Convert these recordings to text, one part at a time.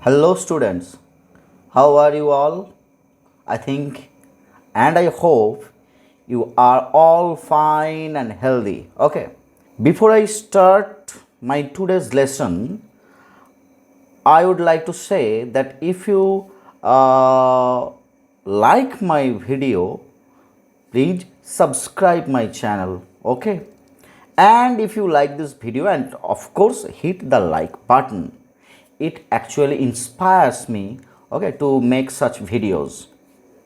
Hello, students. How are you all? I think and I hope you are all fine and healthy. Okay. Before I start my today's lesson, I would like to say that if you like my video, please subscribe my channel. Okay. And if you like this video, and of course hit the like button, it actually inspires me, okay, to make such videos.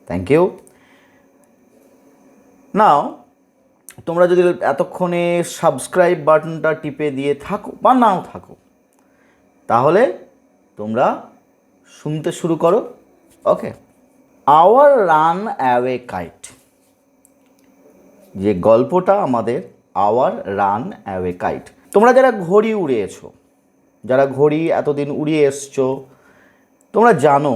Thank you. Now তোমরা যদি এতক্ষণে subscribe বাটনটা টিপে দিয়ে থাকো বা নাও থাকো, তাহলে তোমরা শুনতে শুরু করো। ওকে, আওয়ার রান অ্যাওয়ে কাইট, যে গল্পটা আমাদের আওয়ার রান অ্যাওয়ে কাইট। তোমরা যারা ঘড়ি উড়িয়েছো, যারা ঘড়ি এতদিন উড়িয়ে এসছো, তোমরা জানো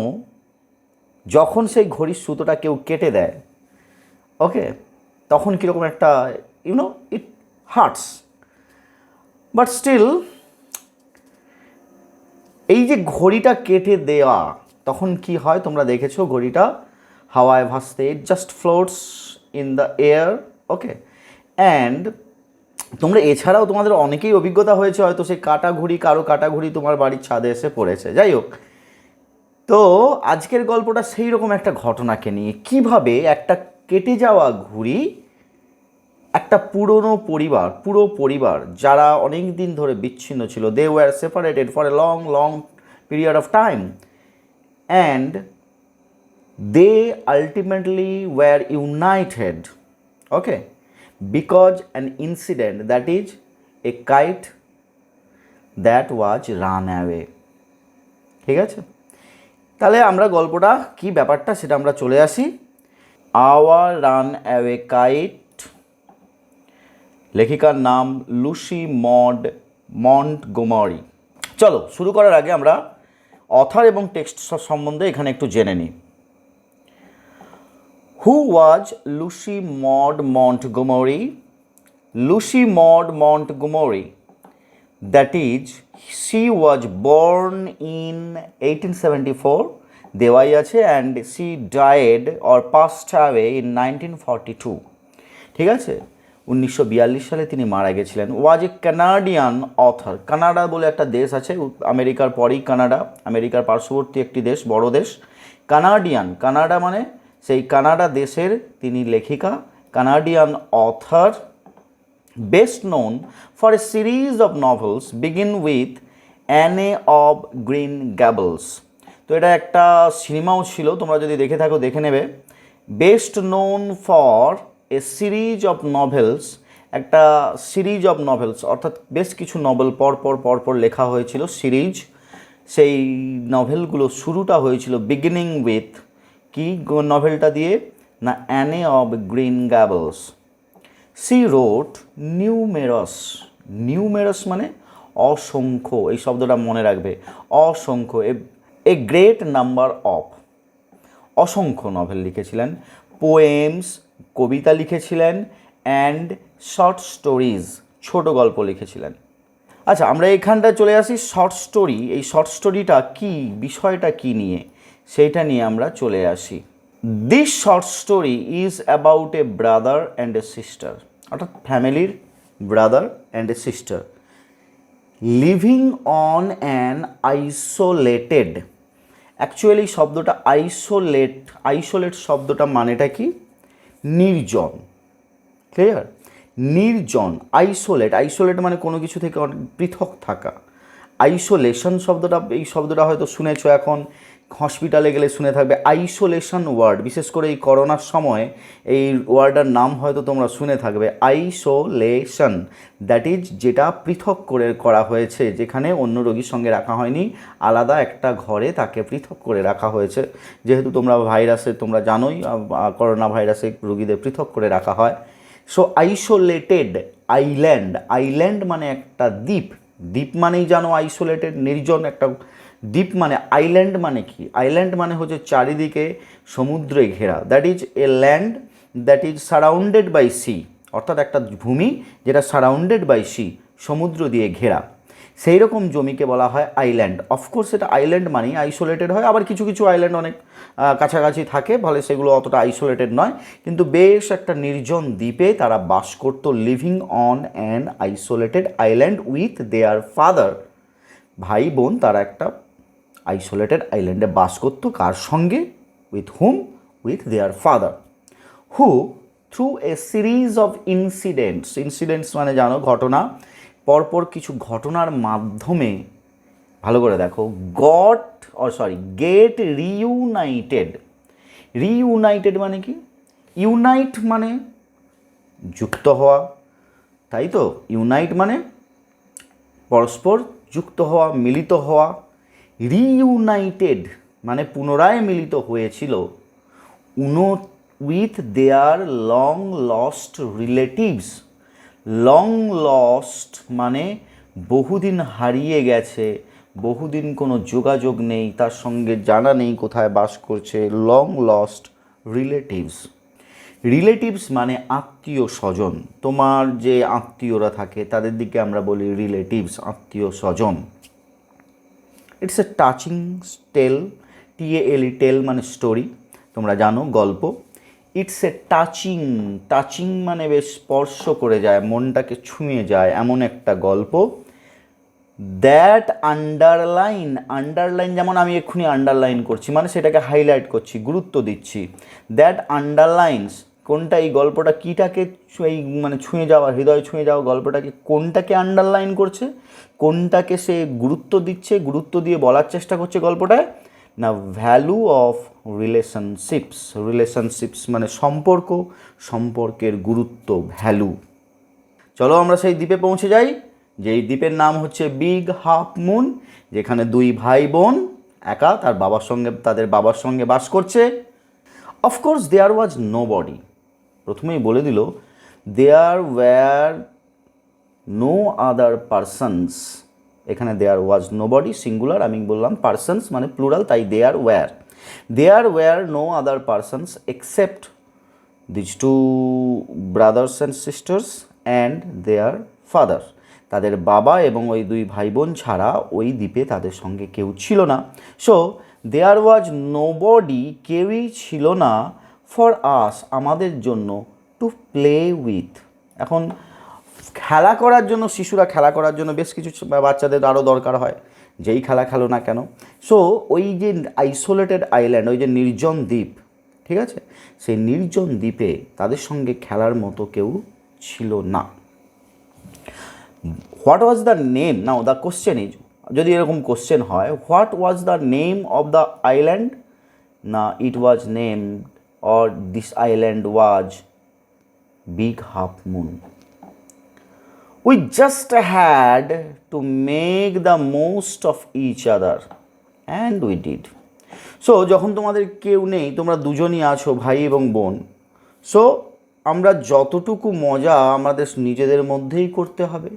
যখন সেই ঘড়ির সুতোটা কেউ কেটে দেয়, ওকে, তখন কীরকম একটা ইট হার্টস। বাট স্টিল এই যে ঘড়িটা কেটে দেওয়া, তখন কি হয় তোমরা দেখেছো, ঘড়িটা হাওয়ায় ভাসতে, it just floats in the air. Okay, and তোমরা এছাড়াও তোমাদের অনেকেই অভিজ্ঞতা হয়েছে, হয়তো সেই কাটা ঘুড়ি, কারো কাটা ঘুড়ি তোমার বাড়ির ছাদে এসে পড়েছে। যাই হোক, তো আজকের গল্পটা সেই রকম একটা ঘটনাকে নিয়ে, কিভাবে একটা কেটে যাওয়া ঘুড়ি একটা পুরো পরিবার যারা অনেক দিন ধরে বিচ্ছিন্ন ছিল, they were separated for a long period of time, and they ultimately were united, okay, because an incident, that is a kite that was run away. ঠিক আছে, তাহলে আমরা গল্পটা কি ব্যাপারটা সেটা আমরা চলে আসি। আওয়ার রান অ্যাওয়ে কাইট, লেখিকার নাম লুসি মড মন্টগোমারি। চলো শুরু করার আগে আমরা অথর এবং টেক্সট সম্বন্ধে এখানে একটু জেনে নিই। Who was Lucy Maud Montgomery? Lucy Maud Montgomery, that is, she was born in 1874, দেওয়াই আছে, and she died or passed away in 1942. ঠিক আছে, 1942 সালে তিনি মারা গেছিলেন। ওয়াজ এ কানাডিয়ান অথর, কানাডা বলে একটা দেশ আছে, আমেরিকার পরেই কানাডা, আমেরিকার পার্শ্ববর্তী একটি দেশ, বড় দেশ। কানাডা মানে সেই কানাডা দেশের তিনি লেখিকা, Canadian author, best known for a series of novels begin with Anne of Green Gables. তো এটা একটা সিনেমাও ছিল, তোমরা যদি দেখে থাকো দেখে নেবে। Best known for a series of novels, একটা সিরিজ অফ নভেলস, অর্থাৎ বেশ কিছু নভেল পরপর লেখা হয়েছিল, সিরিজ। সেই নভেলগুলো শুরুটা হয়েছিল বিগিনিং উইথ, কি নভেলটা দিয়ে না, অ্যানে অব গ্রিন গ্যাবলস। সি রোট নিউমেরাস মানে অসংখ্য, এই শব্দটা মনে রাখবে, অসংখ্য, এ গ্রেট নাম্বার অফ, অসংখ্য নভেল লিখেছিলেন, পোয়েমস, কবিতা লিখেছিলেন, অ্যান্ড শর্ট স্টোরিজ, ছোট গল্প লিখেছিলেন। আচ্ছা, আমরা এখানটায় চলে আসি শর্ট স্টোরি। এই শর্ট স্টোরিটা কি, বিষয়টা কি নিয়ে, সেইটা নিয়ে আমরা চলে আসি। This short story is about a brother and a sister, অর্থাৎ ফ্যামিলির brother and a sister, living on an isolated. Actually শব্দটা আইসোলেট শব্দটা মানেটা কি, নির্জন। ক্লিয়ার, নির্জন, আইসোলেট মানে কোনো কিছু থেকে পৃথক থাকা। আইসোলেশন শব্দটা, এই শব্দটা হয়তো শুনেছো, এখন হসপিটালে গেলে শুনে থাকবে আইসোলেশন ওয়ার্ড, বিশেষ করে এই করোনার সময় এই ওয়ার্ডটার নাম হয়তো তোমরা শুনে থাকবে, আইসোলেশন, দ্যাট ইজ যেটা পৃথক করে করা হয়েছে, যেখানে অন্য রোগীর সঙ্গে রাখা হয়নি, আলাদা একটা ঘরে তাকে পৃথক করে রাখা হয়েছে। যেহেতু তোমরা তোমরা জানোই করোনা ভাইরাসে রোগীদের পৃথক করে রাখা হয়। সো আইসোলেটেড, আইল্যান্ড মানে একটা দ্বীপ মানেই জানো আইসোলেটেড, নির্জন একটা দ্বীপ মানে। আইল্যান্ড মানে কি, আইল্যান্ড মানে হচ্ছে চারিদিকে সমুদ্রে ঘেরা, that is a land that is surrounded by sea, অর্থাৎ একটা ভূমি যেটা সারাউন্ডেড বাই সি, সমুদ্র দিয়ে ঘেরা। সেই রকম জমিকে বলা হয় আইল্যান্ড। অফকোর্স এটা আইল্যান্ড মানেই আইসোলেটেড হয়, আবার কিছু কিছু আইল্যান্ড অনেক কাছাকাছি থাকে, ফলে সেগুলো অতটা আইসোলেটেড নয়, কিন্তু বেশ একটা নির্জন দ্বীপে তারা বাস করতো, living on an isolated island with their father. ভাই বোন তারা একটা আইসোলেটেড আইল্যান্ডে বাস করতো, কার সঙ্গে? With hmm? With their father, who through a series of incidents মানে জানো ঘটনা, পরপর কিছু ঘটনার মাধ্যমে, ভালো করে দেখো, গেট রিইউনাইটেড মানে কি? ইউনাইট মানে যুক্ত হওয়া, তাই তো? ইউনাইট মানে পরস্পর যুক্ত হওয়া, মিলিত হওয়া। রিইউনাইটেড মানে পুনরায় মিলিত হয়েছিল with their long lost relatives. Long lost মানে বহুদিন হারিয়ে গেছে, বহুদিন কোনো যোগাযোগ নেই, তার সঙ্গে জানা নেই কোথায় বাস করছে, লং লস্ট রিলেটিভস মানে আত্মীয় স্বজন। তোমার যে আত্মীয়রা থাকে তাদের দিকে আমরা বলি রিলেটিভস, আত্মীয় স্বজন। ইটস এ টাচিং টেল, টেল মানে স্টোরি, তোমরা জানো, গল্প। ইটস এ টাচিং মানে বেশ স্পর্শ করে যায়, মনটাকে ছুঁয়ে যায়, এমন একটা গল্প। দ্যাট আন্ডারলাইন যেমন আমি এক্ষুনি আন্ডারলাইন করছি, মানে সেটাকে হাইলাইট করছি, গুরুত্ব দিচ্ছি। দ্যাট আন্ডারলাইন্স কোনটা? এই গল্পটা কীটাকে এই মানে ছুঁয়ে যাওয়া, হৃদয় ছুঁয়ে যাওয়া গল্পটাকে কোনটাকে আন্ডারলাইন করছে, কোনটাকে সে গুরুত্ব দিচ্ছে, গুরুত্ব দিয়ে বলার চেষ্টা করছে গল্পটায়? না, ভ্যালু অফ রিলেশনশিপস মানে সম্পর্কের গুরুত্ব, ভ্যালু। চলো আমরা সেই দ্বীপে পৌঁছে যাই, যেই দ্বীপের নাম হচ্ছে বিগ হাফ মুন, যেখানে দুই ভাই বোন একা তাদের বাবার সঙ্গে বাস করছে। Of course there was nobody, প্রথমেই বলে দিল there were no other persons. এখানে there was nobody singular, আমি বললাম পারসনস মানে প্লুরাল, তাই there were no other persons except these two brothers and sisters and their father. তাদের বাবা এবং ওই দুই ভাই বোন ছাড়া ওই দ্বীপে তাদের সঙ্গে কেউ ছিল না। So there was nobody, কেউই ছিল না, ফর আস আমাদের জন্য, টু প্লে উইথ। এখন খেলা করার জন্য, শিশুরা খেলা করার জন্য বেশ কিছু বাচ্চাদের আরও দরকার হয়, যেই খেলা খেলো না কেন। সো ওই যে আইসোলেটেড আইল্যান্ড, ওই যে নির্জন দ্বীপ, ঠিক আছে, সেই নির্জন দ্বীপে তাদের সঙ্গে খেলার মতো কেউ ছিল না। What was the name? Now the question is, যদি এরকম কোশ্চেন হয়, what was the name of the island? না, it was name or this island was Big half Moon. We just had to make the most of each other and we did. So যখন তোমাদের কেউ নেই, তোমরা দুজনই আছো, ভাই এবং বোন, সো আমরা যতটুকু মজা আমাদের নিজেদের মধ্যেই করতে হবে,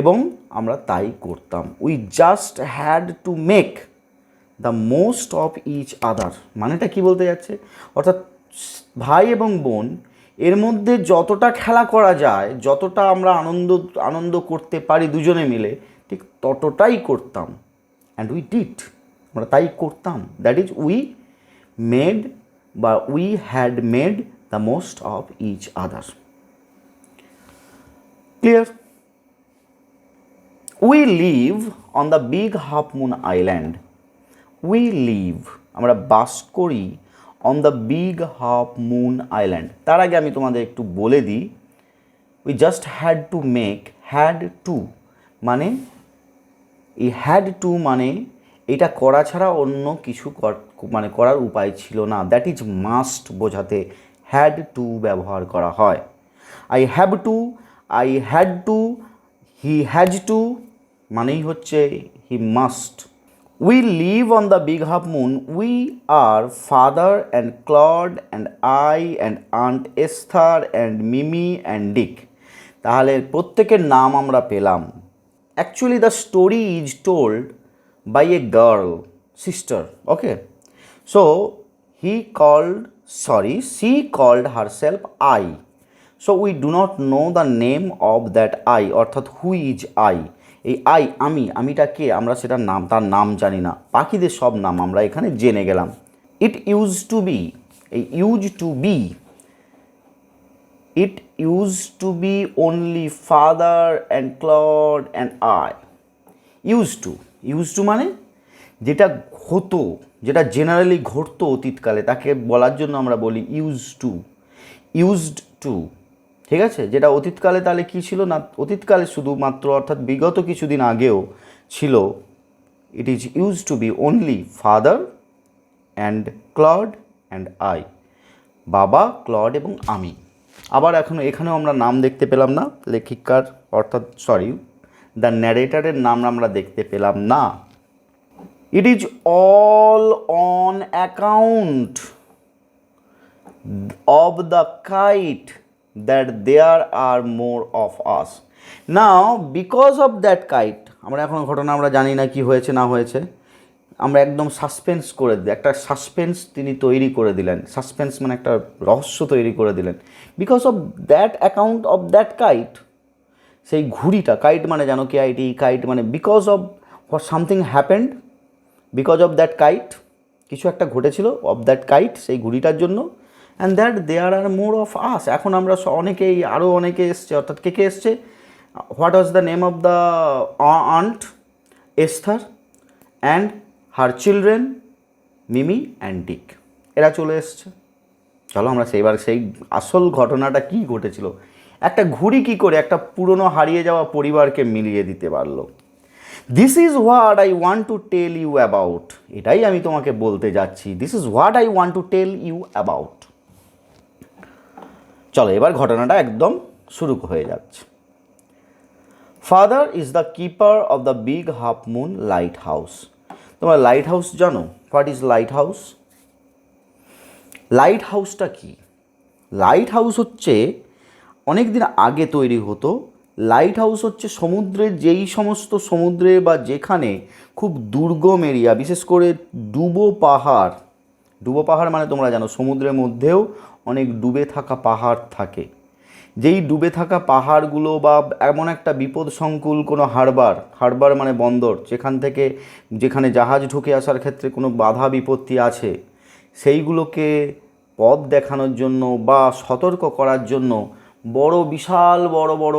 এবং আমরা তাই করতাম। We just had to make the most of each other, মানেটা কি বলতে যাচ্ছে? অর্থাৎ ভাই এবং বোন এর মধ্যে যতটা খেলা করা যায়, যতটা আমরা আনন্দ করতে পারি দুজনে মিলে, ঠিক ততটাই করতাম। অ্যান্ড উই ডিড, আমরা তাই করতাম। That is we had made the most of each other. Clear? We live on the big half moon island. আমরা বাস করি on the big half moon island. তার আগে আমি তোমাদের একটু বলে দিই, উই জাস্ট হ্যাড টু মানে, এই হ্যাড টু মানে এটা করা ছাড়া অন্য কিছু মানে করার উপায় ছিল না। দ্যাট ইজ মাস্ট বোঝাতে হ্যাড টু ব্যবহার করা হয়। I had to, he has to মানেই হচ্ছে he must. We live on the big half moon. We are father and Claude and I and Aunt Esther and Mimi and Dick. তাহলে প্রত্যেকের নাম আমরা পেলাম। Actually the story is told by a girl, sister, okay? So she called herself I. So we do not know the name of that I, অর্থাৎ who is I. এই আমিটা কে, আমরা সেটার নাম, তার নাম জানি না। পাখিদের সব নাম আমরা এখানে জেনে গেলাম। ইট ইউজ টু বি, এই used to be, it used to be only father and Claude and I. Used to মানে যেটা হতো, যেটা জেনারেলি ঘটতো অতীতকালে, তাকে বলার জন্য আমরা বলি ইউজড টু। ঠিক আছে, যেটা অতীতকালে তাহলে কী ছিল না, অতীতকালে শুধুমাত্র অর্থাৎ বিগত কিছুদিন আগেও ছিল। It is used to be only father and Claude and I, বাবা, ক্লড এবং আমি। আবার এখানেও আমরা নাম দেখতে পেলাম না লেখিকার, অর্থাৎ দ্য ন্যারেটারের নাম আমরা দেখতে পেলাম না। It is all on account of the kite that there are more of us. Now because of that kite, আমরা এখন ঘটনা আমরা জানি না কি হয়েছে না হয়েছে, আমরা একদম সাসপেন্স করে দিই, একটা সাসপেন্স তিনি তৈরি করে দিলেন। সাসপেন্স মানে একটা রহস্য তৈরি করে দিলেন। Because of that account of that kite, সেই ঘুড়িটা, কাইট মানে জানো KIT, কাইট মানে because of what something happened, because of that kite, কিছু একটা ঘটেছিল, অফ দ্যাট কাইট, সেই ঘুড়িটার জন্য। And that there are more of us, এখন আমরা অনেকেই, আরও অনেকে এসছে, অর্থাৎ কে এসছে, what was the name of the aunt, Esther, and her children Mimi and Dick, এরা চলে এসছে। চলো আমরা সেই আসল ঘটনাটা কি ঘটেছিল, একটা ঘুড়ি কী করে একটা পুরনো হারিয়ে যাওয়া পরিবারকে মিলিয়ে দিতে পারলো। This is what I want to tell you about, এটাই আমি তোমাকে বলতে যাচ্ছি। This is what I want to tell you about. চলো এবার ঘটনাটা একদম শুরু হয়ে যাচ্ছে। Father is the keeper of the big half Moon lighthouse. তোমরা লাইট হাউস জানো? What is lighthouse? লাইট হাউসটা কি? লাইট হাউস হচ্ছে অনেক দিন আগে তৈরি হতো। লাইট হাউস হচ্ছে সমুদ্রের, যেই সমস্ত সমুদ্রে বা যেখানে খুব দুর্গম এরিয়া, বিশেষ করে ডুবো পাহাড় মানে তোমরা জানো সমুদ্রের মধ্যেও অনেক ডুবে থাকা পাহাড় থাকে। যেই ডুবে থাকা পাহাড়গুলো বা এমন একটা বিপদসংকুল কোনো হারবার মানে বন্দর, যেখানে জাহাজ ঢুকে আসার ক্ষেত্রে কোনো বাধা বিপত্তি আছে, সেইগুলোকে পথ দেখানোর জন্য বা সতর্ক করার জন্য বিশাল বড়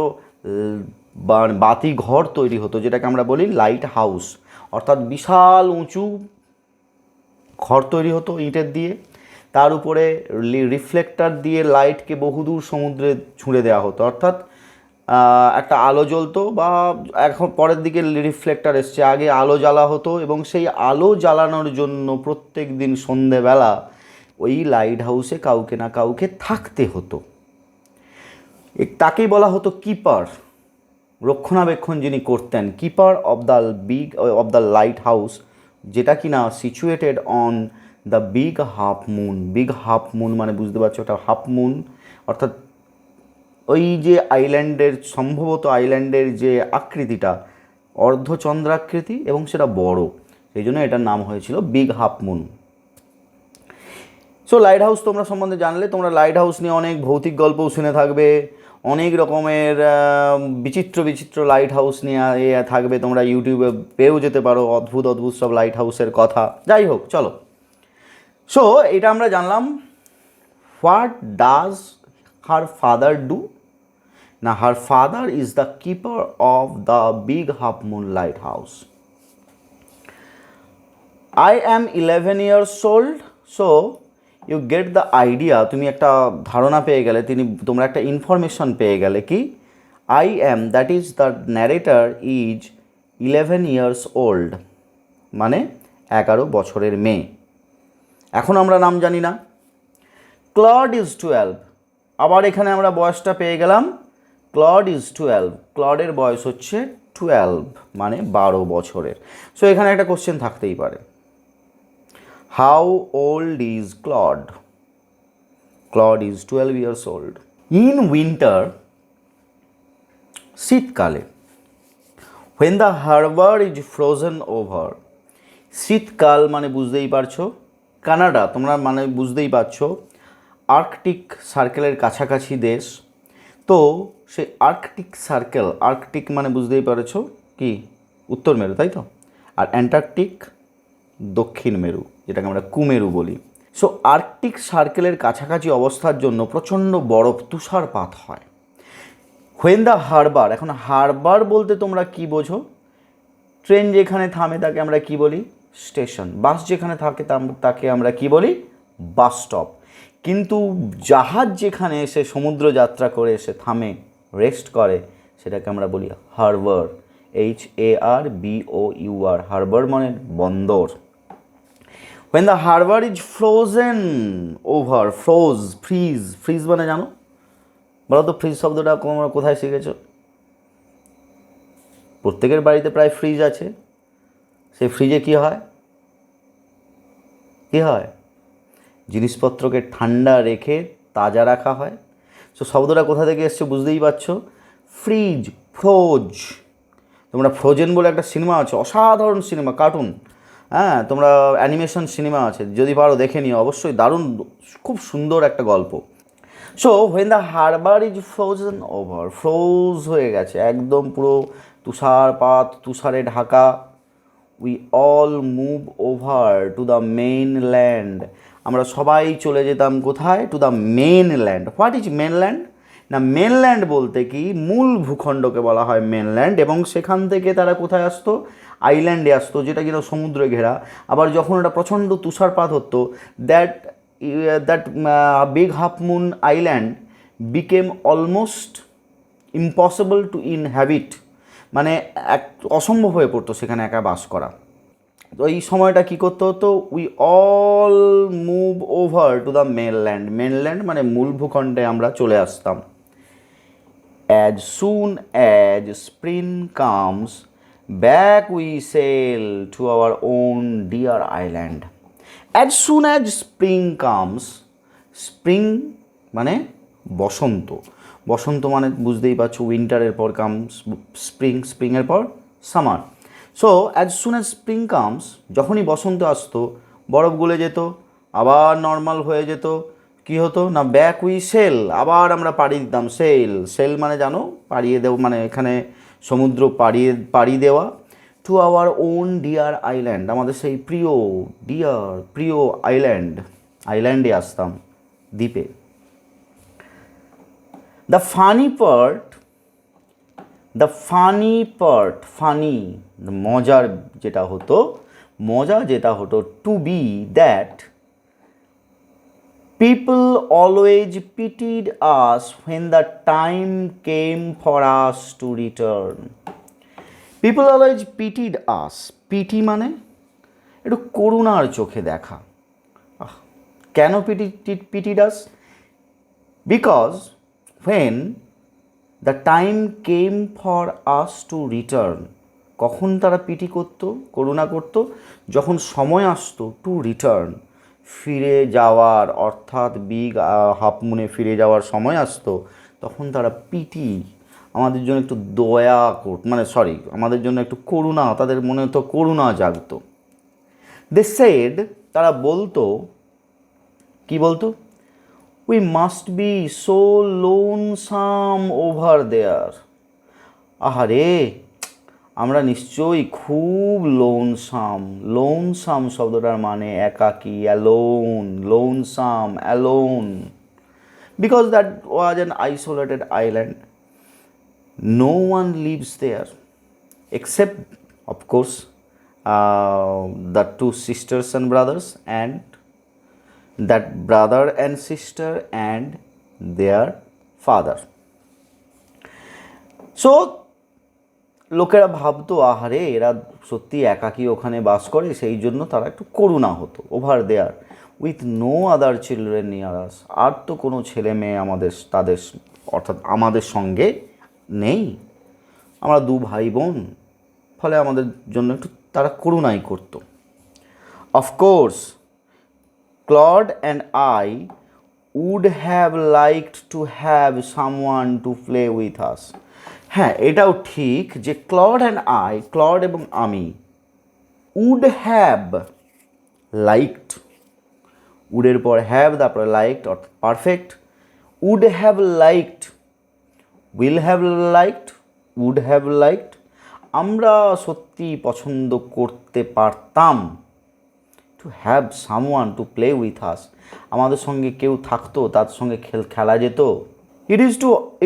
বাতি ঘর তৈরি হতো, যেটাকে আমরা বলি লাইট হাউস। অর্থাৎ বিশাল উঁচু ঘর তৈরি হতো ইটের দিয়ে, তার উপরে রিফ্লেক্টার দিয়ে লাইটকে বহুদূর সমুদ্রে ছুঁড়ে দেওয়া হতো। অর্থাৎ একটা আলো জ্বলতো, বা এখন পরের দিকে রিফ্লেক্টার এসছে, আগে আলো জ্বালা হতো, এবং সেই আলো জ্বালানোর জন্য প্রত্যেক দিন সন্ধেবেলা ওই লাইট হাউসে কাউকে না কাউকে থাকতে হতো। তাকেই বলা হতো কিপার, রক্ষণাবেক্ষণ যিনি করতেন, keeper of the light house, যেটা কিনা situated on the big half moon মানে বুঝতে পারছো, ওটা হাফ মুন, অর্থাৎ ওই যে সম্ভবত আইল্যান্ডের যে আকৃতিটা অর্ধচন্দ্রাকৃতি এবং সেটা বড়, সেই জন্য এটার নাম হয়েছিল big half moon. So light house তোমরা সম্বন্ধে জানলে, তোমরা লাইট হাউস নিয়ে অনেক ভৌতিক গল্পও শুনে থাকবে, অনেক রকমের বিচিত্র লাইট হাউস নিয়ে থাকবে, তোমরা ইউটিউবে পেয়েও যেতে পারো অদ্ভুত সব লাইট হাউসের কথা। যাই হোক, চলো। সো এটা আমরা জানলাম। What does her father do? না, her father is the keeper of the big half Moon lighthouse. I am 11 years old, so you get the idea, তুমি একটা ধারণা পেয়ে গেলে, তোমরা একটা ইনফরমেশন পেয়ে গেলে কি I am, that is the narrator, is 11 years old, মানে 11 বছরের মেয়ে। এখন আমরা নাম জানি না। ক্লড ইজ 12, আবার এখানে আমরা বয়সটা পেয়ে গেলাম। ক্লড ইজ 12, ক্লডের বয়স হচ্ছে 12, মানে 12 বছরের। সো এখানে একটা কোশ্চেন থাকতেই পারে, how old is Claude? Claude is 12 years old. In winter, শীতকালে, when the harbor is frozen over, শীতকাল মানে বুঝতেই পারছো কানাডা, তোমরা মানে বুঝতেই পারছো আর্কটিক সার্কেলের কাছাকাছি দেশ। তো সেই আর্কটিক মানে বুঝতেই পারছো কি উত্তর মেরু, তাই তো, আর অ্যান্টার্কটিক দক্ষিণ মেরু, যেটাকে আমরা কুমেরু বলি। সো আর্কটিক সার্কেলের কাছাকাছি অবস্থার জন্য প্রচণ্ড বরফ তুষারপাত হয়। হোয়েন দ্য হারবার, এখন হারবার বলতে তোমরা কি বোঝো? ট্রেন যেখানে থামে তাকে আমরা কি বলি? স্টেশন। বাস যেখানে থাকে তাকে আমরা কি বলি? Bus stop. কিন্তু জাহাজ যেখানে এসে সমুদ্র যাত্রা করে এসে থামে, রেস্ট করে, সেটাকে আমরা বলি হারবার। HARBOUR, হারবার মানে বন্দর। When the harbor is frozen over, fridge মানে জানো? বলো তো ফ্রিজ শব্দটা তোমরা কোথায় শিখেছো? প্রত্যেকের বাড়িতে প্রায় ফ্রিজ আছে। সেই ফ্রিজে কি হয়? জিনিসপত্রকে ঠান্ডা রেখে তাজা রাখা হয়। সো শব্দটা কোথা থেকে এসছে বুঝতেই পারছো, ফ্রিজ, ফ্রোজ। তোমরা ফ্রোজেন বলে একটা সিনেমা আছে, অসাধারণ সিনেমা, কার্টুন, হ্যাঁ, তোমরা অ্যানিমেশন সিনেমা আছে, যদি পারো দেখে নিও, অবশ্যই দারুণ, খুব সুন্দর একটা গল্প। So when the harbour is frozen over, froze হয়ে গেছে, একদম পুরো তুষারপাত, তুষারে ঢাকা। We all move over to the mainland, আমরা সবাই চলে যেতাম কোথায়? To the mainland. What is mainland? না, মেনল্যান্ড বলতে কি মূল ভূখণ্ডকে বলা হয় মেনল্যান্ড, এবং সেখান থেকে তারা কোথায় আসতো? আইল্যান্ডে আসতো, যেটা কিনা সমুদ্রে ঘেরা। আবার যখন ওটা প্রচণ্ড তুষারপাত হতো, that Big half moon island became almost impossible to inhabit, মানে অসম্ভব হয়ে পড়তো সেখানে একা বাস করা। তো এই সময়টা কী করতে হতো? We all move over to the mainland মানে মূল ভূখণ্ডে আমরা চলে আসতাম। As soon as spring comes back we sail to our own dear island. As soon as spring comes, spring মানে বসন্ত, বসন্ত মানে বুঝতেই পারছো উইন্টারের পর কামস স্প্রিং, স্প্রিংয়ের পর summer. So as soon as spring comes, যখনই বসন্ত আসতো বরফ গলে যেত, আবার নর্মাল হয়ে যেত। কী হতো? না, ব্যাক উই সেল, আবার আমরা পাড়ি দিতাম। সেল মানে জানো, পাড়িয়ে দেওয়া, মানে এখানে সমুদ্র পাড়ি দেওয়া। Two our own dear island, আমাদের সেই প্রিয় আইল্যান্ডে আসতাম, দ্বীপে। দ্য ফানি পার্ট, মজা যেটা হতো to be that people always pitied us when the time came for us to return. People always pitied us. Pity মানে একটু করুণার চোখে দেখা। কেন pitied us? Because when the time came for us to return, কখন তারা PT করতো, করুণা করতো? যখন সময় আসতো টু রিটার্ন, ফিরে যাওয়ার, অর্থাৎ বিগ হাফ মুনে ফিরে যাওয়ার সময় আসতো, তখন তারা পিটি, আমাদের জন্য একটু দয়া আমাদের জন্য একটু করুণা, তাদের মনে হতো করুণা জাগতো। দে সেড, তারা বলতো, কি বলতো? We must be so lonesome over there. আহারে, আমরা নিশ্চয়ই খুব লোনসাম শব্দটার মানে একাকী, alone, because that was an isolated island, no one lives there except of course the two sisters and brothers and that brother and sister and their father. So লোকেরা ভাবতো, আহারে, এরা সত্যি একাকী ওখানে বাস করে, সেই জন্য তারা একটু করুণা হতো। Over there with no other children near us, আর তো কোনো ছেলে মেয়ে অর্থাৎ আমাদের সঙ্গে নেই, আমরা দু ভাই বোন, ফলে আমাদের জন্য একটু তারা করুণাই করতো। Of course Claude and I would have liked to have someone to play with us. হ্যাঁ, এটাও ঠিক যে ক্লড এবং আমি, উড হ্যাভ লাইকড, উডের পর হ্যাভ, তারপরে লাইকড, অর্থাৎ perfect. Would have liked, will have liked, would have liked, আমরা সত্যি পছন্দ করতে পারতাম to have someone to play with us, আমাদের সঙ্গে কেউ থাকতো, তার সঙ্গে খেলা যেত।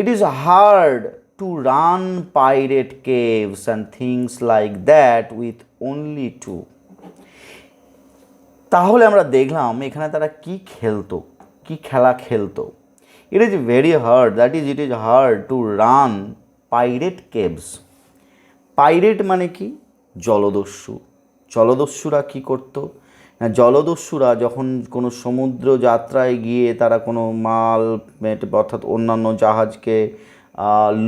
It is hard to run pirate caves and things like that with only two. তাহলে আমরা দেখলাম এখানে তারা কি খেলতো, কি খেলা খেলতো। It is very hard, it is hard to run pirate caves. Pirate মানে কি? জলদস্যু। জলদস্যুরা কি করতো না, জলদস্যুরা যখন কোনো সমুদ্র যাত্রায় গিয়ে তারা কোনো মাল অর্থাৎ অন্যান্য জাহাজকে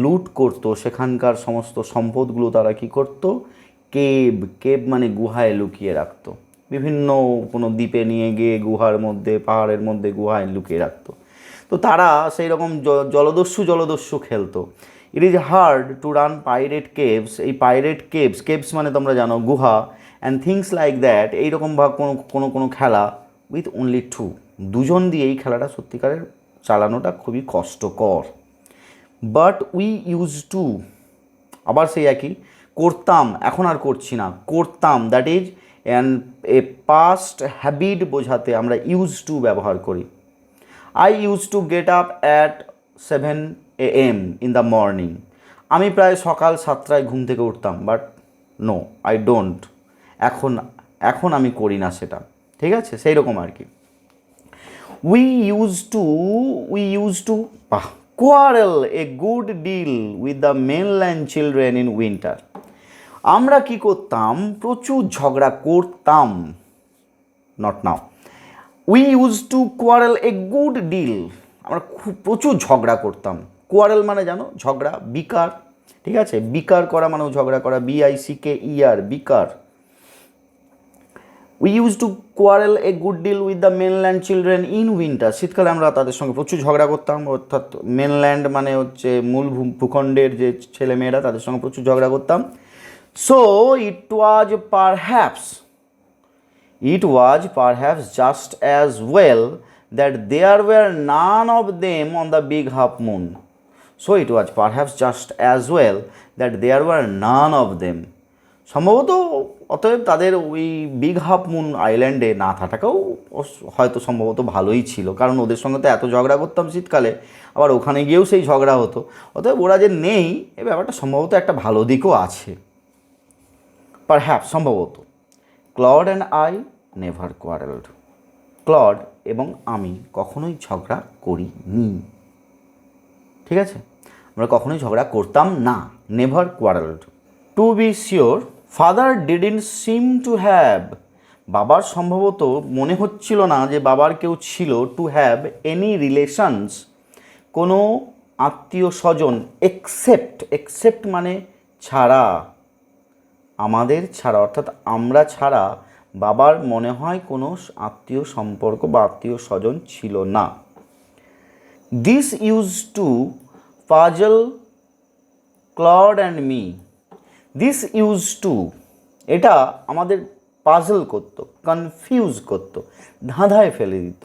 লুট করতো, সেখানকার সমস্ত সম্পদগুলো তারা কি করতো, কেব মানে গুহায় লুকিয়ে রাখতো। বিভিন্ন কোনো দ্বীপে নিয়ে গিয়ে গুহার মধ্যে, পাহাড়ের মধ্যে গুহায় লুকিয়ে রাখতো। তো তারা সেই রকম জলদস্যু খেলতো। ইট is hard to run pirate caves, এই পাইরেট কেভস মানে তোমরা জানো গুহা, অ্যান্ড থিংস লাইক দ্যাট, এইরকম ভাগ কোনো খেলা উইথ অনলি টু, দুজন দিয়ে এই খেলাটা সত্যিকারের চালানোটা খুবই কষ্টকর। বাট উই ইউজ টু, আবার সেই একই, করতাম, এখন আর করছি না, করতাম, that is A past habit বোঝাতে আমরা ইউজ টু ব্যবহার করি। I used to get up at 7 AM in the morning, আমি প্রায় সকাল 7টায় ঘুম থেকে উঠতাম, বাট নো আই ডোন্ট, এখন আমি করি না সেটা, ঠিক আছে, সেই রকম আর কি। We used to quarrel a good deal with the mainland children in winter, আমরা কি করতাম, প্রচুর ঝগড়া করতাম, not now. We used to quarrel a good deal, আমরা প্রচুর ঝগড়া করতাম। কোয়ারেল মানে জানো ঝগড়া, বিকার, ঠিক আছে, বিকার করা মানেও ঝগড়া করা, BICKER, bicker. We used to quarrel a good deal with the mainland children in winter, শীতকালে আমরা তাদের সঙ্গে প্রচুর ঝগড়া করতাম, অর্থাৎ মেনল্যান্ড মানে হচ্ছে মূল ভূখণ্ডের যে ছেলেমেয়েরা, তাদের সঙ্গে প্রচুর ঝগড়া করতাম। So it was perhaps just as well that there were none of them on the big half moon. So it was perhaps just as well that there were none of them. সম্ভবত অতএব তাদের ওই big half moon আইল্যান্ডে না থাকাটাও হয়তো সম্ভবত ভালোই ছিল, কারণ ওদের সঙ্গে তো এত ঝগড়া করতাম শীতকালে, আবার ওখানে গিয়েও সেই ঝগড়া হতো, অতএব ওরা যে নেই এই ব্যাপারটা সম্ভবত একটা ভালো দিকও আছে, পারহ্যাপস সম্ভবত। Claude and I never quarrelled, ক্লড এবং আমি কখনোই ঝগড়া করিনি, ঠিক আছে, আমরা কখনোই ঝগড়া করতাম না, never quarrelled. To be sure father didn't seem to have, বাবার সম্ভবত মনে হচ্ছিল না যে বাবার কেউ ছিল, টু হ্যাভ এনি রিলেশনস, কোনো আত্মীয় স্বজন, এক্সেপ্ট মানে ছাড়া, আমাদের ছাড়া, অর্থাৎ আমরা ছাড়া বাবার মনে হয় কোনো আত্মীয় সম্পর্ক বা আত্মীয় স্বজন ছিল না। This use to puzzle Claude and me, this use to, এটা আমাদের পাজল করতো, কনফিউজ করতো, ধাঁধায় ফেলে দিত।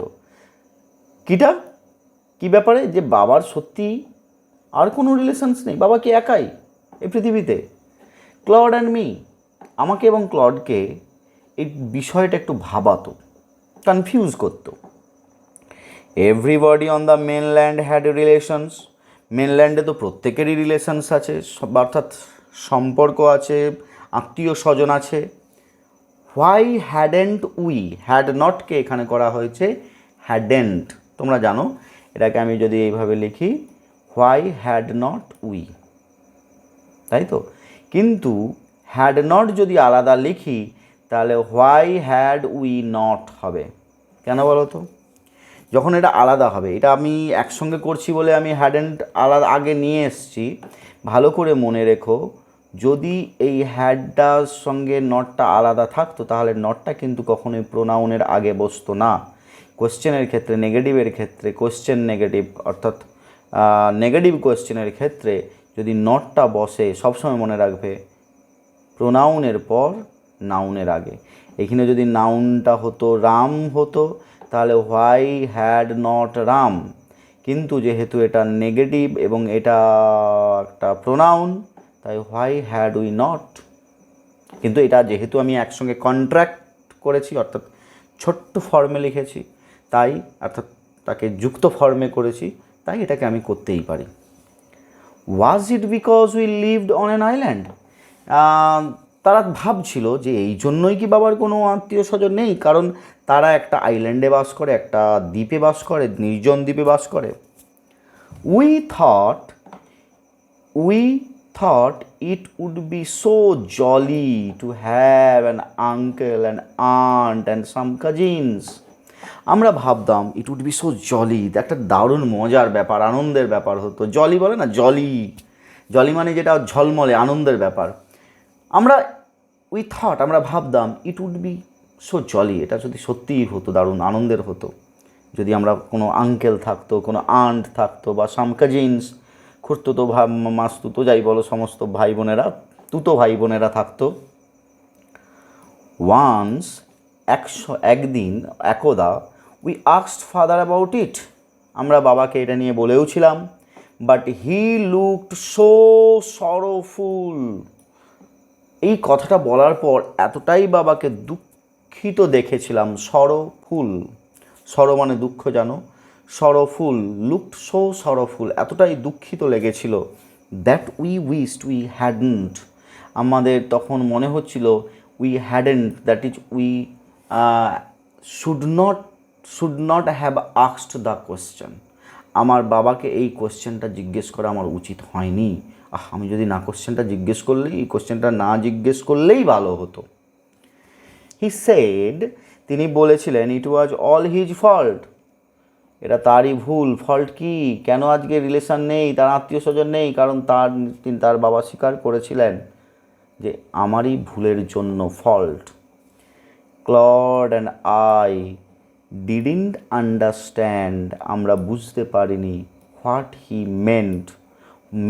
কী ব্যাপারে, যে বাবার সত্যি আর কোনো রিলেশনস নেই, বাবা কি একাই এই পৃথিবীতে। ক্লড অ্যান্ড মি, আমাকে এবং ক্লডকে এই বিষয়টা একটু ভাবাতো, কনফিউজ করতো। Everybody on the mainland had relations, মেনল্যান্ডে তো প্রত্যেকেরই রিলেশনস আছে, অর্থাৎ সম্পর্ক আছে, আত্মীয় স্বজন আছে। হোয়াই হ্যাডেন্ট উই, হ্যাড নটকে এখানে করা হয়েছে হ্যাডেন্ট, তোমরা জানো এটাকে আমি যদি এইভাবে লিখি, হোয়াই হ্যাড নট উই, তাই তো, কিন্তু হ্যাড নট যদি আলাদা লিখি তাহলে হোয়াই হ্যাড উই নট হবে। কেন বলো তো, যখন এটা আলাদা হবে, এটা আমি একসঙ্গে করছি বলে আমি হ্যাডেন্ট আলাদা আগে নিয়ে এসেছি, ভালো করে মনে রেখো, যদি এই হ্যাডটার সঙ্গে নটটা আলাদা থাকতো তাহলে নটটা কিন্তু কখনোই প্রোনাউনের আগে বসতো না। কোয়েশ্চেনের ক্ষেত্রে, নেগেটিভের ক্ষেত্রে, কোয়েশ্চেন নেগেটিভ অর্থাৎ নেগেটিভ কোয়েশ্চেনের ক্ষেত্রে যদি নটটা বসে, সবসময় মনে রাখবে প্রোনাউনের পর নাউনের আগে। এখানে যদি নাউনটা হতো রাম হতো তাহলে হোয়াই হ্যাড নট রাম, কিন্তু যেহেতু এটা নেগেটিভ এবং এটা একটা প্রোনাউন, তাই হোয়াই হ্যাড উই নট, কিন্তু এটা যেহেতু আমি একসঙ্গে কন্ট্রাক্ট করেছি অর্থাৎ ছোট্ট ফর্মে লিখেছি, তাই অর্থাৎ তাকে যুক্ত ফর্মে করেছি, তাই এটাকে আমি করতেই পারি। Was it because we lived on an island, তারা ভাবছিল যে এই জন্যই কি বাবার কোনো আত্মীয় স্বজন নেই, কারণ তারা একটা আইল্যান্ডে বাস করে, একটা দ্বীপে বাস করে, নির্জন দ্বীপে বাস করে। We thought it would be so jolly to have an uncle, an aunt and some cousins. আমরা ভাবতাম it would be so jolly, একটা দারুণ মজার ব্যাপার, আনন্দের ব্যাপার হতো। জলি বলে না, জলি, জলি মানে যেটা ঝলমলে আনন্দের ব্যাপার। আমরা ভাবতাম it would be so jolly, এটা যদি সত্যিই হতো, দারুণ আনন্দের হতো, যদি আমরা কোনো আঙ্কেল থাকতো, কোনো আন্ট থাকতো, বা সাম কাজিনস, খুঁড়তুতো মাসতুতো যাই বলো, সমস্ত ভাই বোনেরা, তুতো ভাই বোনেরা থাকতো। ওয়ান্স, একদা we asked father about it, আমরা বাবাকে এটা নিয়ে বলেওছিলাম, বাট হি লুকড সো সরোফুল, এই কথাটা বলার পর এতটাই বাবাকে দুঃখিত দেখেছিলাম। সরো মানে দুঃখ জানো, সরোফুল, লুকড সো সরোফুল, এতটাই দুঃখিত লেগেছিল। That we wished we hadn't, আমাদের তখন মনে হচ্ছিল we hadn't, that is we should not have asked the question, আমার বাবাকে এই কোয়েশ্চেনটা জিজ্ঞেস করা আমার উচিত হয়নি। আমি যদি না কোয়েশ্চেনটা জিজ্ঞেস করলেই, এই কোয়েশ্চেনটা না জিজ্ঞেস করলেই ভালো হতো। হি সেড, তিনি বলেছিলেন, ইট ওয়াজ অল হিজ ফল্ট, এটা তারই ভুল। ফল্ট কি, কেন আজকে রিলেশন নেই, তার আত্মীয় স্বজন নেই, কারণ তার বাবা স্বীকার করেছিলেন যে আমারই ভুলের জন্য fault. Clod and I didn't understand, আমরা বুঝতে পারিনি। হোয়াট হি মেন্ট,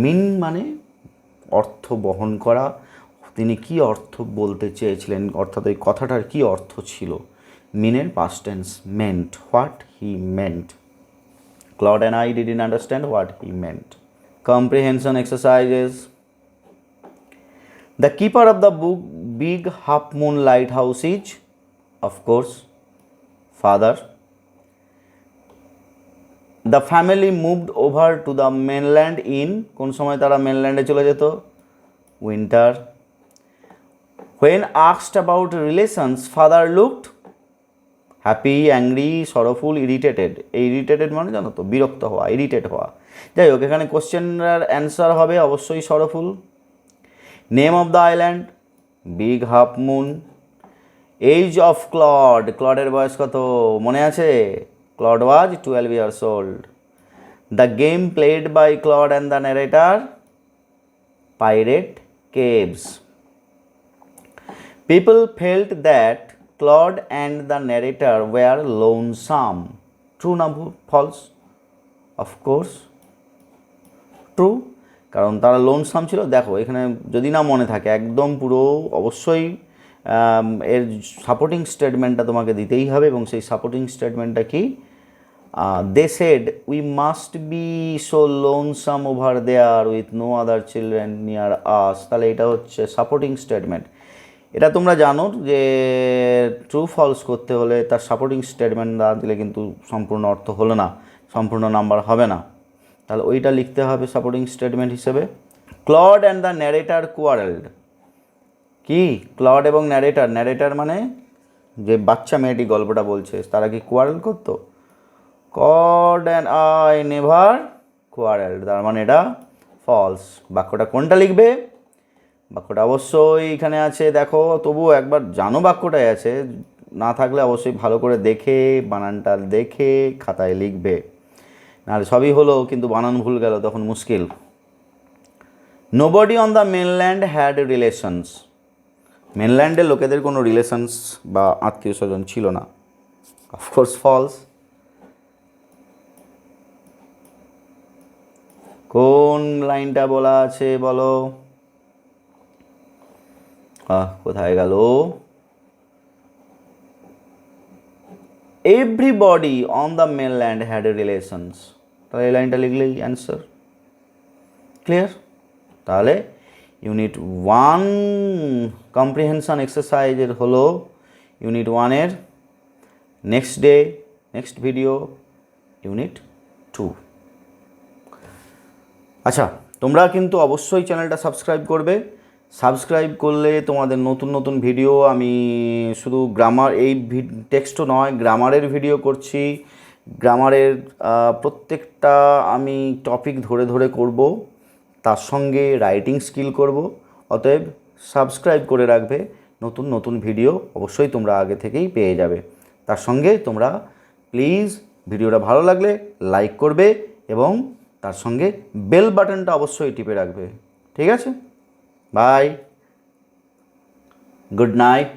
মিন মানে অর্থ বহন করা, তিনি কি অর্থ বলতে চেয়েছিলেন, অর্থাৎ ওই কথাটার কি অর্থ ছিল। মিনের past tense, meant, what he meant. Claude and I didn't understand what he meant. Comprehension exercises. The keeper of the big half moon lighthouse is, of course, father. The family moved over to the mainland in, কোন সময় তারা মেনল্যান্ডে চলে যেত? Winter. When asked about relations, father looked happy, angry, sorrowful, irritated. এই irritated মানে জানো তো, বিরক্ত হওয়া, ইরিটেট হওয়া। যাই হোক, এখানে কোশ্চেনের অ্যান্সার হবে অবশ্যই sorrowful. Name of the island, Big half Moon. Age of ক্লডের বয়স কত মনে আছে? Claude was 12 years old. The game played by Claude and the narrator, pirate caves. People felt that Claude and the narrator were lonesome. True না false? Of course true, কারণ তারা lonesome ছিল। দেখো এখানে যদি না মনে থাকে, একদম পুরো অবশ্যই এর সাপোর্টিং স্টেটমেন্টটা তোমাকে দিতেই হবে, এবং সেই সাপোর্টিং স্টেটমেন্টটা কি? They said we must be so lonesome over there with no other children near us. তাহলে এটা হচ্ছে সাপোর্টিং স্টেটমেন্ট। এটা তোমরা জানো যে ট্রু ফলস করতে হলে তার সাপোর্টিং স্টেটমেন্ট না দিলে কিন্তু সম্পূর্ণ অর্থ হলো না, সম্পূর্ণ নাম্বার হবে না। তাহলে ওইটা লিখতে হবে সাপোর্টিং স্টেটমেন্ট হিসেবে। ক্লড অ্যান্ড দ্য ন্যারেটার কোয়ারেলড, কি ক্লড এবং ন্যারেটার মানে যে বাচ্চা মেয়েটি গল্পটা বলছে, তারা কি কোয়ারেল করতো? ক্লড অ্যান্ড আই নেভার কোয়ারেলড, তার মানে এটা ফলস। বাক্যটা কোনটা লিখবে? বাক্যটা অবশ্যই এখানে আছে, দেখো তবুও একবার জানো বাক্যটাই আছে, না থাকলে অবশ্যই ভালো করে দেখে বানানটা দেখে খাতায় লিখবে, নাহলে সবই হলো কিন্তু বানান ভুল গেল তখন মুশকিল। Nobody on the mainland had relations, মেনল্যান্ডের লোকেদের কোনো রিলেশনস বা আত্মীয় স্বজন ছিল না। Of course false. কোন লাইনটা বলা আছে বলো? কোথায় গেল? Everybody on the mainland had relations, তাহলে এই লাইনটা লিখলেই অ্যান্সার। ক্লিয়ার? তাহলে ইউনিট 1 কম্প্রিহেনশন এক্সারসাইজের হলো ইউনিট 1-এর next day, next video unit 2। আচ্ছা, তোমরা কিন্তু অবশ্যই চ্যানেলটা সাবস্ক্রাইব করবে। সাবস্ক্রাইব করলে তোমাদের নতুন নতুন ভিডিও, আমি শুধু গ্রামার এই টেক্সটও নয়, গ্রামারের ভিডিও করছি। গ্রামারের প্রত্যেকটা আমি টপিক ধরে ধরে করব, তার সঙ্গে রাইটিং স্কিল করব। অতএব সাবস্ক্রাইব করে রাখবে, নতুন নতুন ভিডিও অবশ্যই তোমরা আগে থেকেই পেয়ে যাবে। তার সঙ্গে তোমরা প্লিজ ভিডিওটা ভালো লাগলে লাইক করবে এবং তার সঙ্গে বেল বাটনটা অবশ্যই টিপে রাখবে। ঠিক আছে, বাই, গুড নাইট।